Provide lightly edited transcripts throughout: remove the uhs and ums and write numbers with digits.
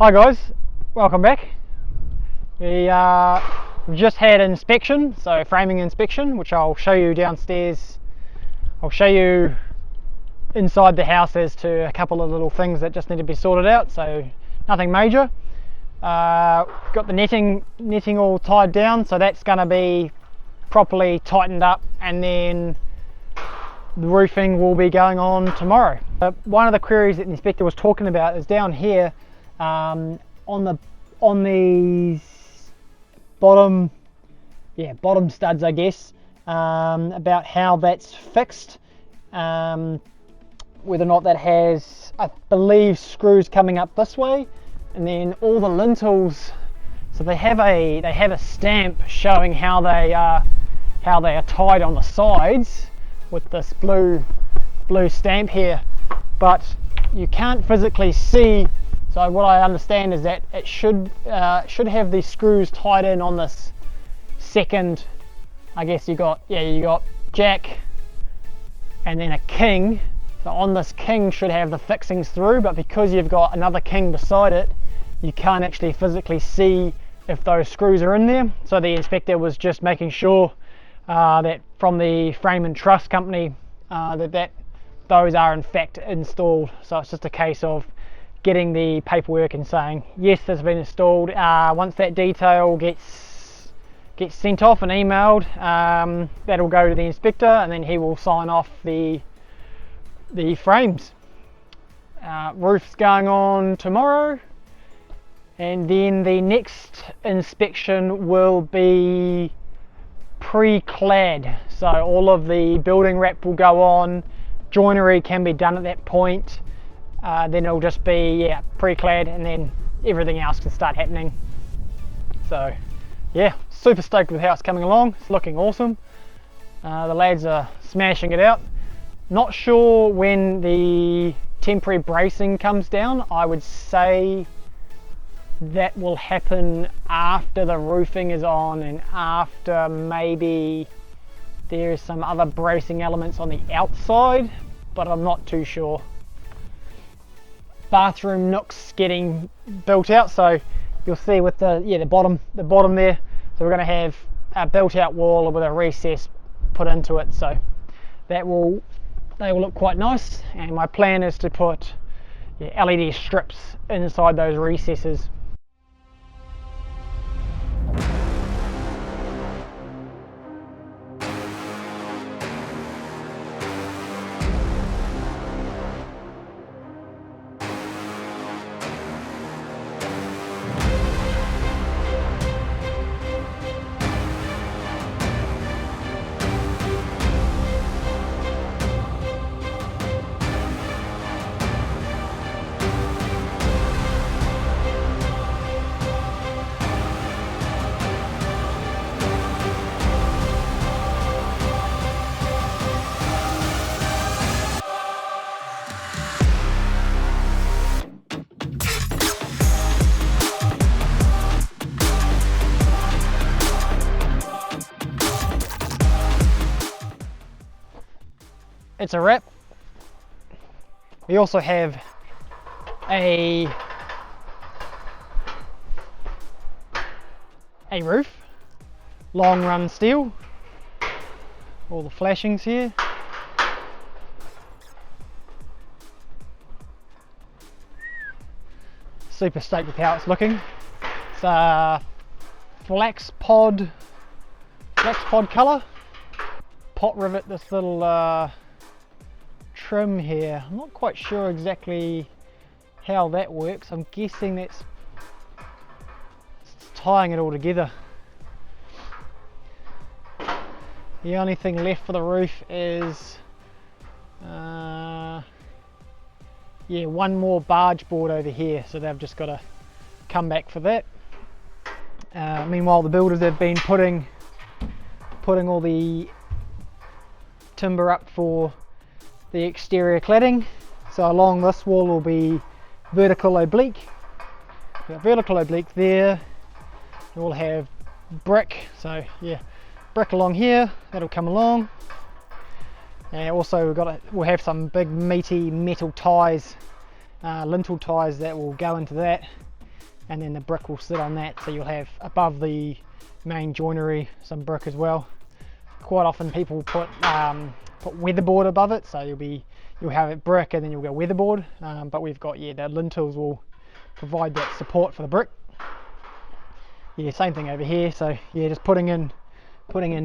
Hi guys, welcome back. We've just had inspection, so framing inspection, which I'll show you downstairs. I'll show you inside the house as to a couple of little things that just need to be sorted out, so nothing major. Got the netting all tied down, so that's going to be properly tightened up, and then the roofing will be going on tomorrow. One of the queries that the inspector was talking about is down here on these bottom studs, I guess, about how that's fixed, whether or not that has, I believe, screws coming up this way, and then all the lintels. So they have a stamp showing how they are tied on the sides with this blue stamp here, but you can't physically see. So what I understand is that it should have these screws tied in on this second. I guess you got jack and then a king. So on this king should have the fixings through, but because you've got another king beside it, you can't actually physically see if those screws are in there. So the inspector was just making sure that from the frame and truss company that those are in fact installed. So it's just a case of getting the paperwork and saying yes, that's been installed. Once that detail gets sent off and emailed, that'll go to the inspector, and then he will sign off the frames. Roof's going on tomorrow, and then the next inspection will be pre-clad. So all of the building wrap will go on, joinery can be done at that point. Then it'll just be pre-clad, and then everything else can start happening. So yeah, super stoked with how it's coming along. It's looking awesome. The lads are smashing it out. Not sure when the temporary bracing comes down. I would say that will happen after the roofing is on, and after maybe there's some other bracing elements on the outside, but I'm not too sure. Bathroom nooks getting built out, so you'll see with the bottom there. So we're going to have a built out wall with a recess put into it, so they will look quite nice. And my plan is to put LED strips inside those recesses. It's a wrap. We also have a roof, long run steel, all the flashings here. Super stoked with how it's looking. It's a flax pod colour. Pot rivet this little trim here. I'm not quite sure exactly how that works. I'm guessing that's tying it all together. The only thing left for the roof is one more barge board over here, so they've just got to come back for that. Meanwhile, the builders have been putting all the timber up for the exterior cladding. So along this wall will be vertical oblique. Vertical oblique there. We'll have brick. So yeah, brick along here. That'll come along. And also we'll have some big meaty metal ties, lintel ties that will go into that. and then the brick will sit on that, so you'll have above the main joinery some brick as well. Quite often people put weatherboard above it, so you'll have it brick and then you'll go weatherboard, but we've got, the lintels will provide that support for the brick. Same thing over here. So just putting in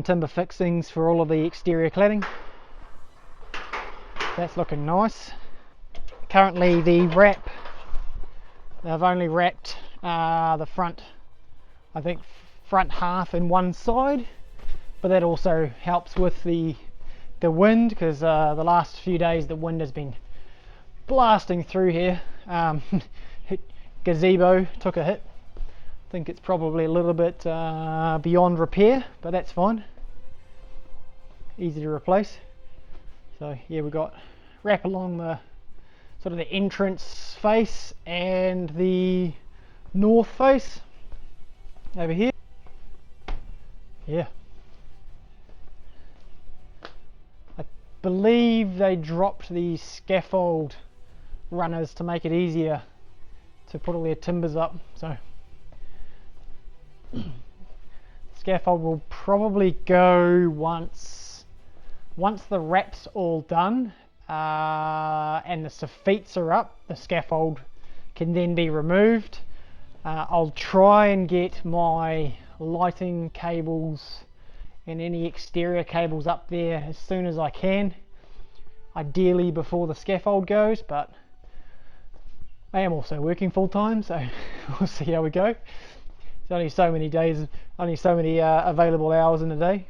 timber fixings for all of the exterior cladding. That's looking nice. Currently the wrap, they've only wrapped the front, I think front half in one side, but that also helps with the wind, because the last few days the wind has been blasting through here. Gazebo took a hit. I think it's probably a little bit beyond repair, but that's fine, easy to replace. So we've got wrap along the sort of the entrance face and the north face over here. I believe they dropped the scaffold runners to make it easier to put all their timbers up, so scaffold will probably go once the wrap's all done and the soffits are up. The scaffold can then be removed. I'll try and get my lighting cables and any exterior cables up there as soon as I can, ideally before the scaffold goes, but I am also working full time, so we'll see how we go. There's only so many days, only so many available hours in a day.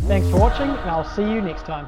Thanks for watching, and I'll see you next time.